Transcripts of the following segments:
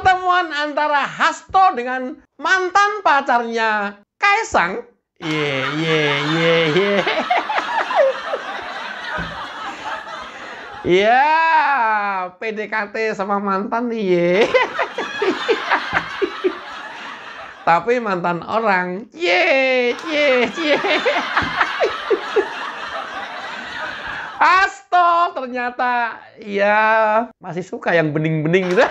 pertemuan antara Hasto dengan mantan pacarnya Kaisang. Ya, PDKT sama mantan nih. Tapi mantan orang. Hasto ternyata ya masih suka yang bening-bening gitu.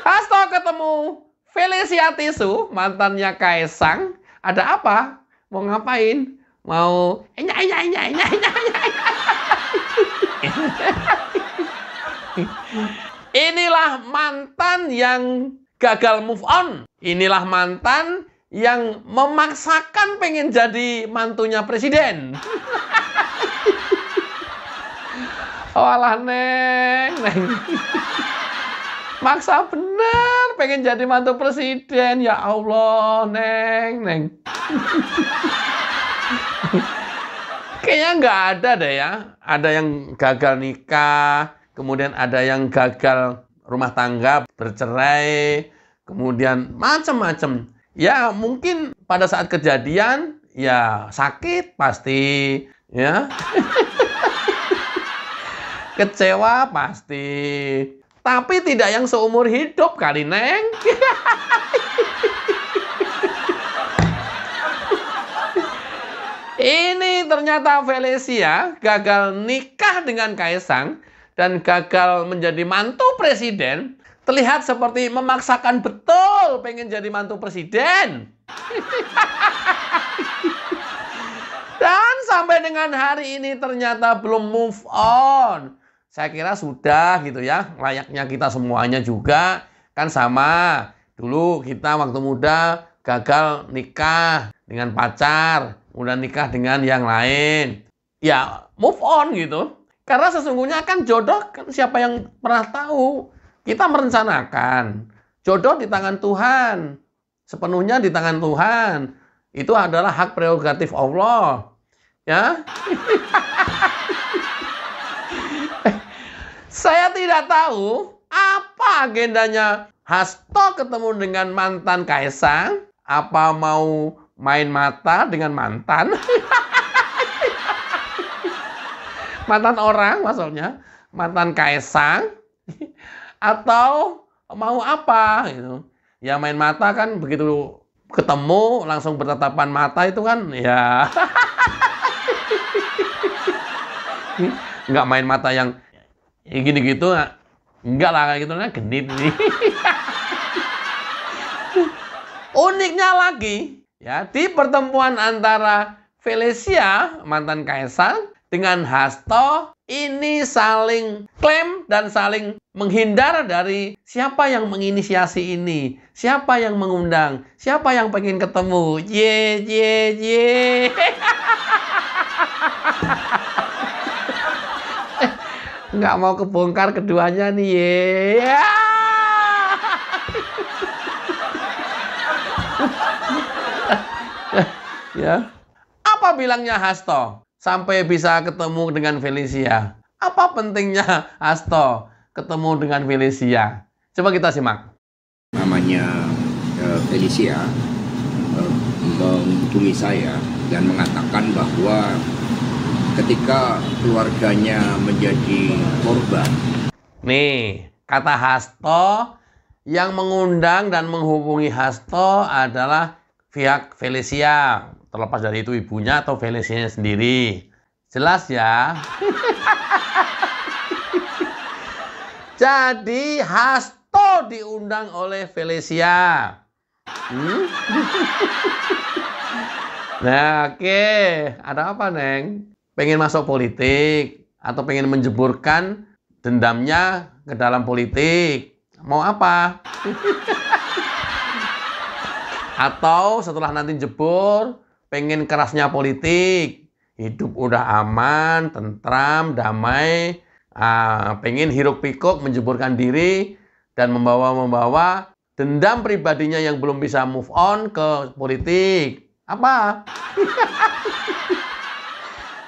Hasto ketemu Felicia Tisu, mantannya Kaisang. Ada apa? Mau ngapain? Mau Inilah mantan yang gagal move on. Inilah mantan yang memaksakan pengen jadi mantunya presiden. Walah neng. Maksa bener pengen jadi mantu presiden. Ya Allah, neng. Kayaknya nggak ada deh ya. Ada yang gagal nikah, kemudian ada yang gagal rumah tangga, bercerai, kemudian macam-macam. Ya mungkin pada saat kejadian ya sakit pasti, ya. Kecewa pasti. Tapi tidak yang seumur hidup kali, neng. Ini ternyata Felicia gagal nikah dengan Kaisang dan gagal menjadi mantu presiden. Terlihat seperti memaksakan betul pengen jadi mantu presiden. Dan sampai dengan hari ini ternyata belum move on. Saya kira sudah gitu ya, layaknya kita semuanya juga. Kan sama, dulu kita waktu muda gagal nikah dengan pacar, udah nikah dengan yang lain. Ya move on gitu. Karena sesungguhnya kan jodoh kan siapa yang pernah tahu. Kita merencanakan. Jodoh di tangan Tuhan. Sepenuhnya di tangan Tuhan. Itu adalah hak prerogatif Allah. Ya. Saya tidak tahu apa agendanya Hasto ketemu dengan mantan Kaisang. Apa mau main mata dengan mantan? Mantan orang maksudnya. Mantan Kaisang. Atau mau apa gitu. Ya main mata kan begitu ketemu langsung bertatapan mata itu kan ya. Nggak main mata yang gini gitu, enggak lah kayak gitu kan genit nih. Uniknya lagi ya di pertemuan antara Felicia mantan Kaisang dengan Hasto ini saling klaim dan saling menghindar dari siapa yang menginisiasi ini, siapa yang mengundang, siapa yang pengen ketemu. Nggak mau kebongkar keduanya nih ya. Ya. Apa bilangnya Hasto sampai bisa ketemu dengan Felicia? Apa pentingnya Hasto ketemu dengan Felicia? Coba kita simak. Namanya Felicia menghubungi saya dan mengatakan bahwa ketika keluarganya menjadi korban. Nih, kata Hasto, yang mengundang dan menghubungi Hasto adalah pihak Felicia. Terlepas dari itu ibunya atau Felicia sendiri. Jelas ya? Jadi Hasto diundang oleh Felicia. Nah, oke. Ada apa, Neng? Pengen masuk politik atau pengen menjeburkan dendamnya ke dalam politik? Mau apa? Atau setelah nanti jebur, pengen kerasnya politik, hidup udah aman, tentram, damai, pengen hiruk pikuk menjeburkan diri dan membawa dendam pribadinya yang belum bisa move on ke politik. Apa?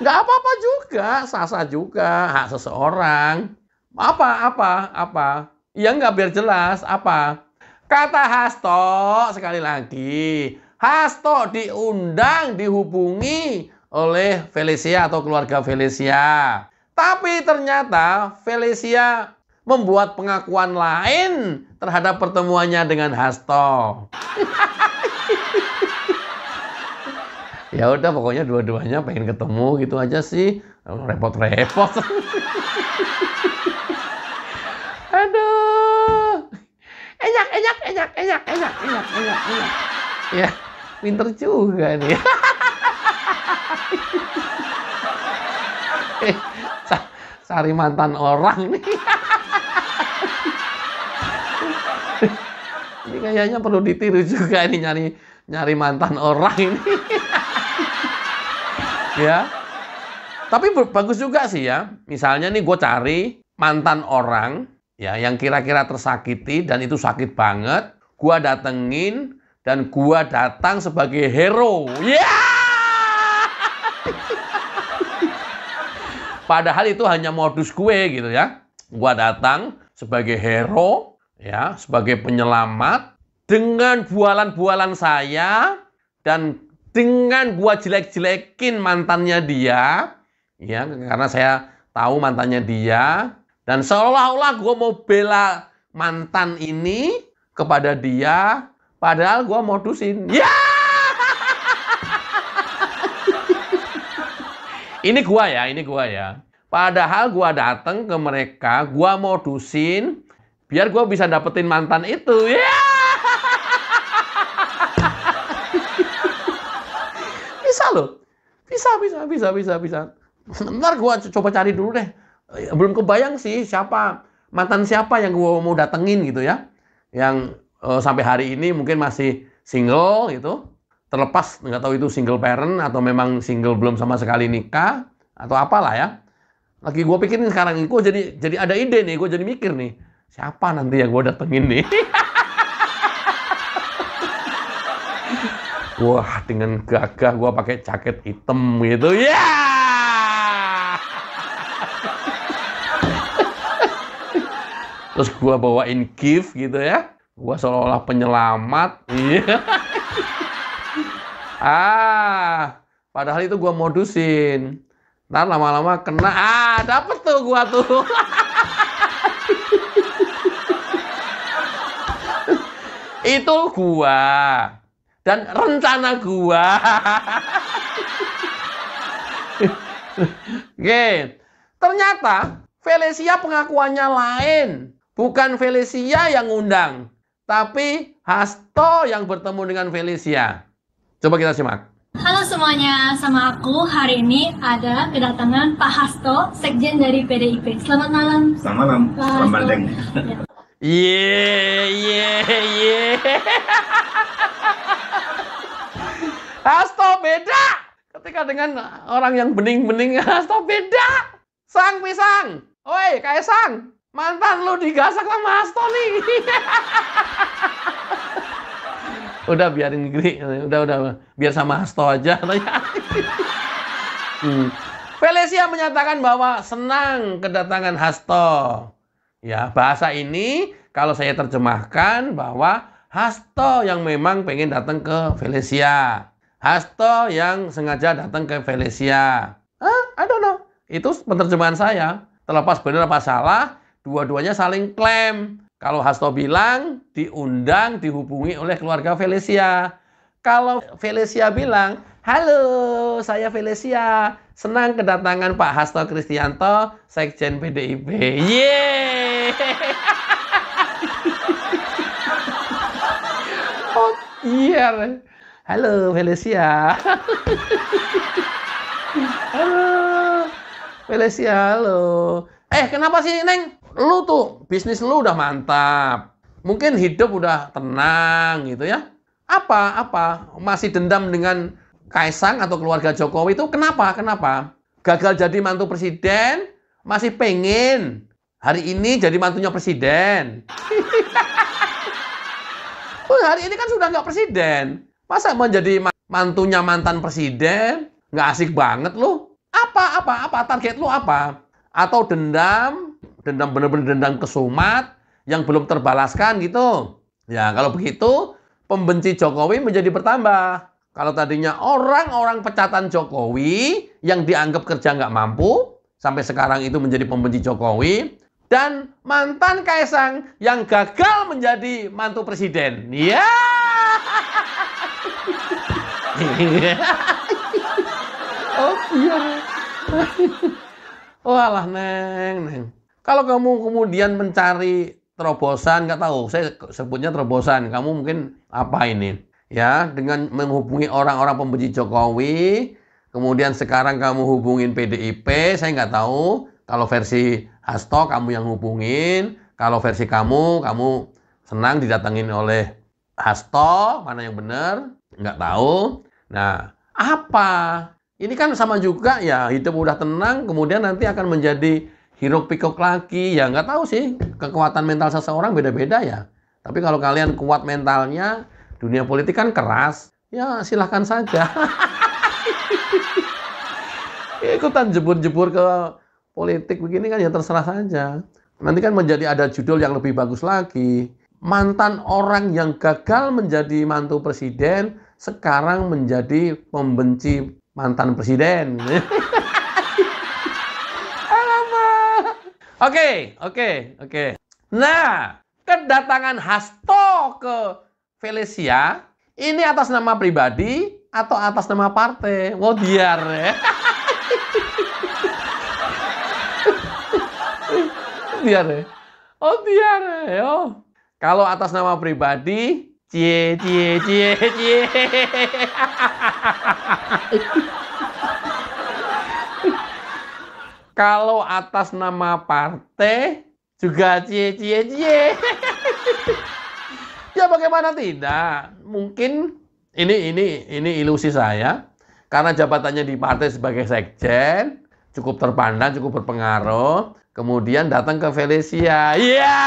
Nggak apa-apa juga, sah-sah juga, hak seseorang. Apa? Ya nggak, biar jelas, apa? Kata Hasto, sekali lagi, Hasto diundang, dihubungi oleh Felicia atau keluarga Felicia. Tapi ternyata Felicia membuat pengakuan lain terhadap pertemuannya dengan Hasto. Ya udah, pokoknya dua-duanya pengen ketemu gitu aja sih. Repot-repot. Aduh. Enyak. Ya, pinter juga nih. Cari mantan orang nih. Ini kayaknya perlu ditiru juga ini, nyari mantan orang ini. Ya, tapi bagus juga sih ya. Misalnya nih gue cari mantan orang ya yang kira-kira tersakiti dan itu sakit banget, gue datengin dan gue datang sebagai hero. Ya. Padahal itu hanya modus gue gitu ya. Gue datang sebagai hero ya, sebagai penyelamat dengan bualan-bualan saya dan dengan gua jelek-jelekin mantannya dia, ya, karena saya tahu mantannya dia, dan seolah-olah gua mau bela mantan ini kepada dia, padahal gua modusin. Ya! Ini gua ya. Padahal gua datang ke mereka, gua modusin, biar gua bisa dapetin mantan itu. Ya! Bisa loh. Bisa. Ntar gue coba cari dulu deh. Belum kebayang sih mantan siapa yang gue mau datengin gitu ya. Yang sampai hari ini mungkin masih single gitu. Terlepas nggak tahu itu single parent atau memang single belum sama sekali nikah atau apalah ya. Lagi gue pikirin sekarang ini, gue jadi ada ide nih, gue jadi mikir nih. Siapa nanti yang gue datengin nih? Wah, dengan gagah gue pakai jaket hitam gitu. Ya! Terus gue bawain gift gitu ya. Gue seolah-olah penyelamat. Iya. Padahal itu gue modusin. Ntar lama-lama kena. Dapet tuh gue tuh. Itu gue. Dan rencana gua. Oke. Ternyata Felicia pengakuannya lain. Bukan Felicia yang ngundang, tapi Hasto yang bertemu dengan Felicia. Coba kita simak. Halo semuanya, sama aku hari ini ada kedatangan Pak Hasto, Sekjen dari PDIP. Selamat malam. Selamat malam, Pak Banteng. Hasto beda. Ketika dengan orang yang bening-bening, Hasto beda. Sang pisang. Oi, Kaisang. Mantan lu digasak sama Hasto nih. Udah biarin Gri. Udah. Biar sama Hasto aja. Felicia menyatakan bahwa senang kedatangan Hasto. Ya, bahasa ini kalau saya terjemahkan bahwa Hasto yang memang pengen datang ke Felicia. Hasto yang sengaja datang ke Felicia. I don't know. Itu penerjemahan saya. Terlepas benar apa salah, dua-duanya saling klaim. Kalau Hasto bilang diundang, dihubungi oleh keluarga Felicia. Kalau Felicia bilang, halo, saya Felicia. Senang kedatangan Pak Hasto Kristianto, Sekjen PDIP. Yeay! Oh iya. Halo Felicia. Halo Felicia, halo. Kenapa sih Neng? Lu tuh bisnis lu udah mantap. Mungkin hidup udah tenang gitu ya. Apa? Masih dendam dengan Kaisang atau keluarga Jokowi itu kenapa? Gagal jadi mantu presiden, masih pengen hari ini jadi mantunya presiden. Hari ini kan sudah nggak presiden. Masa menjadi mantunya mantan presiden? Nggak asik banget loh. Apa target lu apa? Atau dendam bener-bener dendam kesumat yang belum terbalaskan gitu. Ya, kalau begitu pembenci Jokowi menjadi bertambah. Kalau tadinya orang-orang pecatan Jokowi yang dianggap kerja nggak mampu, sampai sekarang itu menjadi pembenci Jokowi, dan mantan Kaisang yang gagal menjadi mantu presiden. Ya. Oh iya. Walah Neng. Kalau kamu kemudian mencari terobosan, nggak tahu, saya sebutnya terobosan. Kamu mungkin apa ini? Ya, dengan menghubungi orang-orang pembenci Jokowi, kemudian sekarang kamu hubungin PDIP, saya nggak tahu. Kalau versi Hasto kamu yang hubungin, kalau versi kamu senang didatengin oleh Hasto, mana yang benar? Nggak tahu. Nah, apa? Ini kan sama juga ya, hidup udah tenang, kemudian nanti akan menjadi hiruk pikuk lagi. Ya nggak tahu sih, kekuatan mental seseorang beda-beda ya. Tapi kalau kalian kuat mentalnya, dunia politik kan keras, ya silahkan saja. Ikutan jebur-jebur ke politik begini kan ya terserah saja. Nanti kan menjadi ada judul yang lebih bagus lagi. Mantan orang yang gagal menjadi mantu presiden, sekarang menjadi pembenci mantan presiden. Oke. Nah, kedatangan Hasto ke Felicia ini atas nama pribadi atau atas nama partai? Wow, biar ya. Biar ya. Oh, biar ya. Kalau atas nama pribadi, cie. Kalau atas nama partai juga cie. Ya bagaimana tidak? Mungkin ini ilusi saya karena jabatannya di partai sebagai sekjen cukup terpandang, cukup berpengaruh, kemudian datang ke Felicia. Iya.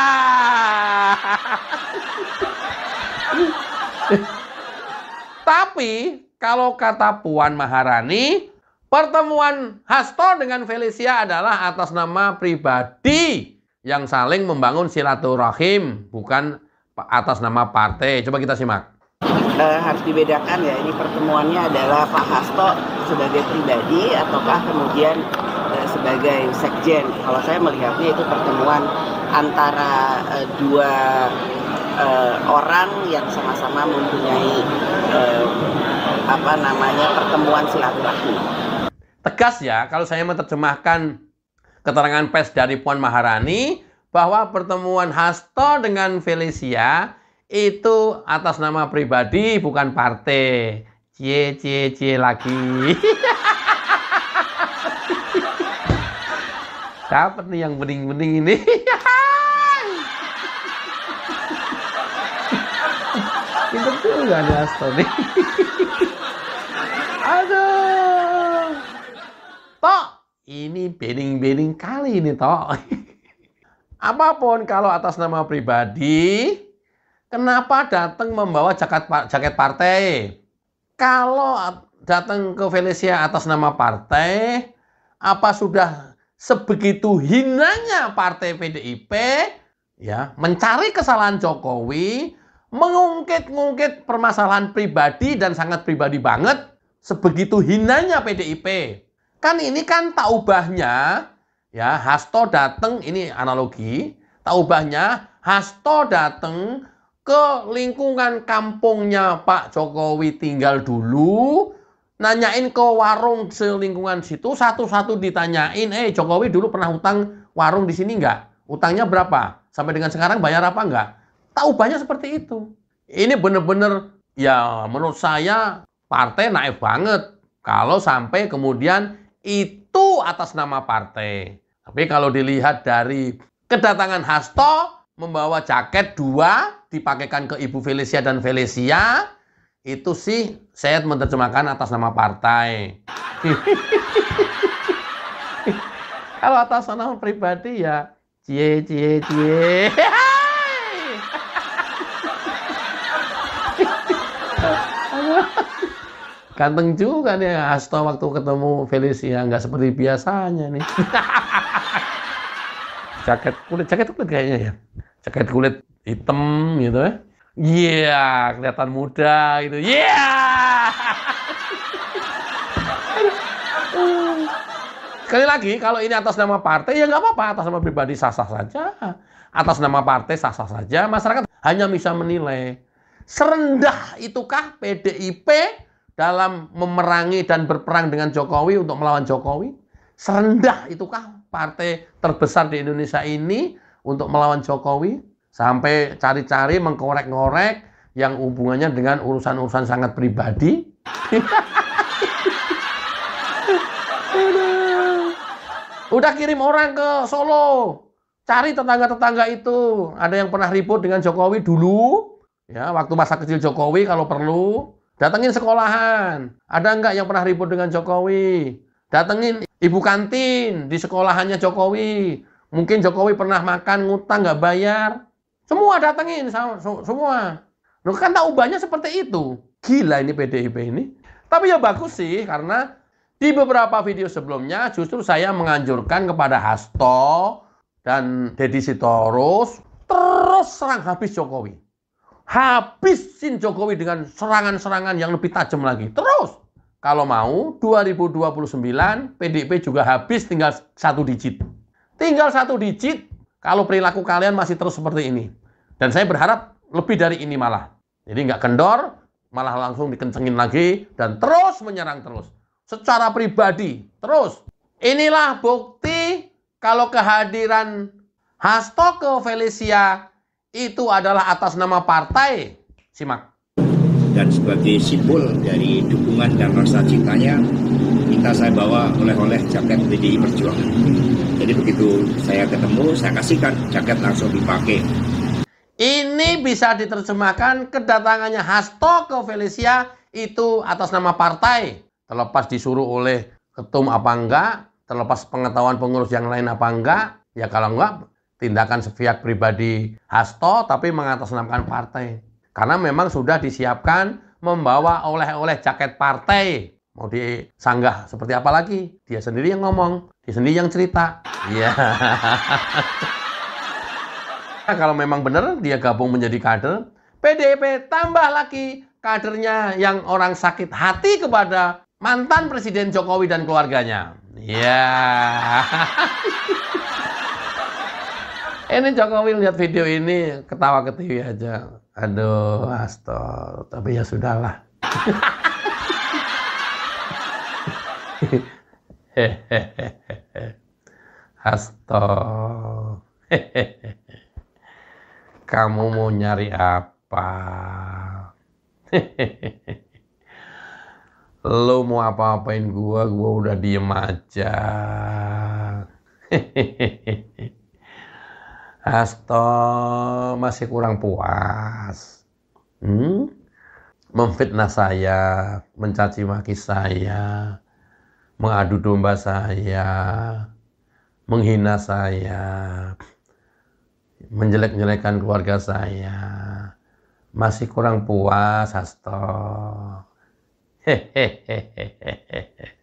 Tapi kalau kata Puan Maharani, pertemuan Hasto dengan Felicia adalah atas nama pribadi yang saling membangun silaturahim, bukan atas nama partai. Coba kita simak. Harus dibedakan ya, ini pertemuannya adalah Pak Hasto sebagai pribadi ataukah kemudian sebagai sekjen. Kalau saya melihatnya itu pertemuan antara dua orang yang sama-sama mempunyai pertemuan silaturahmi. Tegas ya, kalau saya menerjemahkan keterangan pers dari Puan Maharani bahwa pertemuan Hasto dengan Felicia itu atas nama pribadi bukan partai. Cie lagi. Dapat nih yang bening-bening ini. Pintar juga nih Hasto nih. Aduh. Tok, ini bening-bening kali ini, Tok. Apapun kalau atas nama pribadi, kenapa datang membawa jaket partai? Kalau datang ke Felicia atas nama partai, apa sudah sebegitu hinanya partai PDIP ya, mencari kesalahan Jokowi, mengungkit-ungkit permasalahan pribadi dan sangat pribadi banget, sebegitu hinanya PDIP. Kan ini kan tak ubahnya ya, Hasto datang, ini analogi, tak ubahnya Hasto datang ke lingkungan kampungnya Pak Jokowi tinggal dulu, nanyain ke warung selingkungan situ, satu-satu ditanyain, Jokowi dulu pernah utang warung di sini nggak? Utangnya berapa? Sampai dengan sekarang bayar apa nggak? Tak ubahnya seperti itu. Ini benar-benar ya menurut saya partai naif banget kalau sampai kemudian itu atas nama partai. Tapi kalau dilihat dari kedatangan Hasto membawa jaket 2 dipakaikan ke Ibu Felicia dan Felicia, itu sih saya menerjemahkan atas nama partai. Kalau atas nama pribadi ya cie. Ganteng juga nih Hasto waktu ketemu Felicia, nggak seperti biasanya nih. Jaket kulit kayaknya ya. Jaket kulit hitam gitu ya. Iya, kelihatan muda gitu. Iya. Sekali lagi, kalau ini atas nama partai, ya nggak apa-apa. Atas nama pribadi sah-sah saja. Atas nama partai sah-sah saja. Masyarakat hanya bisa menilai. Serendah itukah PDIP dalam memerangi dan berperang dengan Jokowi untuk melawan Jokowi? Serendah itukah partai terbesar di Indonesia ini untuk melawan Jokowi? Sampai cari-cari mengkorek-ngorek yang hubungannya dengan urusan-urusan sangat pribadi. Udah kirim orang ke Solo, cari tetangga-tetangga itu. Ada yang pernah ribut dengan Jokowi dulu, ya waktu masa kecil Jokowi kalau perlu. Datengin sekolahan, ada nggak yang pernah ribut dengan Jokowi? Datengin ibu kantin di sekolahannya Jokowi. Mungkin Jokowi pernah makan ngutang nggak bayar. Semua datengin, semua. Loh kan tak ubahnya seperti itu. Gila ini PDIP ini. Tapi ya bagus sih, karena di beberapa video sebelumnya justru saya menganjurkan kepada Hasto dan Deddy Sitorus terus serang habis Jokowi. Habisin Jokowi dengan serangan-serangan yang lebih tajam lagi. Terus, kalau mau 2029 PDIP juga habis tinggal 1 digit. Tinggal 1 digit kalau perilaku kalian masih terus seperti ini. Dan saya berharap lebih dari ini malah. Jadi nggak kendor, malah langsung dikencengin lagi dan terus menyerang terus. Secara pribadi, terus. Inilah bukti kalau kehadiran Hasto ke Felicia itu adalah atas nama partai. Simak. Dan sebagai simbol dari dukungan dan rasa cintanya, minta saya bawa oleh-oleh jaket PDI Perjuangan. Jadi begitu saya ketemu, saya kasihkan jaket langsung dipakai. Ini bisa diterjemahkan kedatangannya Hasto ke Felicia itu atas nama partai. Terlepas disuruh oleh ketum apa enggak, terlepas pengetahuan pengurus yang lain apa enggak, ya kalau enggak tindakan sepihak pribadi Hasto tapi mengatasnamakan partai. Karena memang sudah disiapkan membawa oleh-oleh jaket partai. Mau disanggah seperti apa lagi? Dia sendiri yang ngomong, dia sendiri yang cerita. Iya. Nah, kalau memang benar dia gabung menjadi kader, PDIP tambah lagi kadernya yang orang sakit hati kepada mantan Presiden Jokowi dan keluarganya. Iya. Ini Jokowi lihat video ini ketawa ke TV aja. Aduh, Hasto. Tapi ya sudahlah. Hasto. Kamu mau nyari apa? Lo mau apa-apain gua udah diem aja. Hasto masih kurang puas. Memfitnah saya, mencaci maki saya, mengadu domba saya, menghina saya, menjelek-jelekan keluarga saya. Masih kurang puas, Hasto. Hehehehe.